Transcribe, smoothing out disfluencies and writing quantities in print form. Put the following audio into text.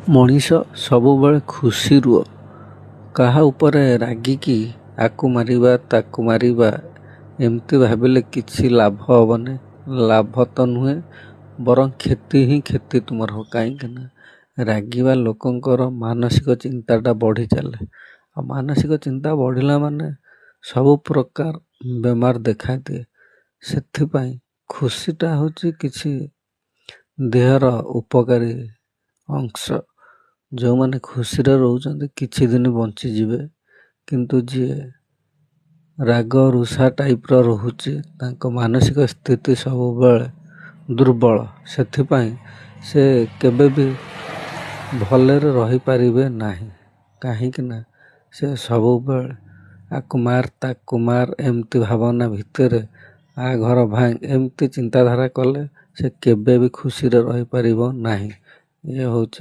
ମଣିଷ ସବୁବେଳେ ଖୁସି ରୁହ। କାହା ଉପରେ ରାଗିକି ଆକୁ ମାରିବା ତାକୁ ମାରିବା ଏମିତି ଭାବିଲେ କିଛି ଲାଭ ହବନି। ଲାଭ ତ ନୁହେଁ, ବରଂ କ୍ଷତି ହିଁ କ୍ଷତି ତୁମର ହବ। କାହିଁକି ନା ରାଗିବା ଲୋକଙ୍କର ମାନସିକ ଚିନ୍ତାଟା ବଢ଼ି ଚାଲେ। ଆଉ ମାନସିକ ଚିନ୍ତା ବଢ଼ିଲା ମାନେ ସବୁ ପ୍ରକାର ବେମାର ଦେଖାଦିଏ। ସେଥିପାଇଁ ଖୁସିଟା ହେଉଛି କିଛି ଦେହର ଉପକାରୀ ଅଂଶ। ଯେଉଁମାନେ ଖୁସିରେ ରହୁଛନ୍ତି କିଛି ଦିନ ବଞ୍ଚିଯିବେ, କିନ୍ତୁ ଯିଏ ରାଗ ରୁଷା ଟାଇପ୍ର ରହୁଛି ତାଙ୍କ ମାନସିକ ସ୍ଥିତି ସବୁବେଳେ ଦୁର୍ବଳ। ସେଥିପାଇଁ ସେ କେବେ ବି ଭଲରେ ରହିପାରିବେ ନାହିଁ। କାହିଁକି ନା ସେ ସବୁବେଳେ ଆକୁ ମାର ତାକୁ ମାର ଏମିତି ଭାବନା ଭିତରେ ଆ ଘର ଭାଙ୍ଗ ଏମିତି ଚିନ୍ତାଧାରା କଲେ ସେ କେବେ ବି ଖୁସିରେ ରହିପାରିବ ନାହିଁ। ଇଏ ହେଉଛି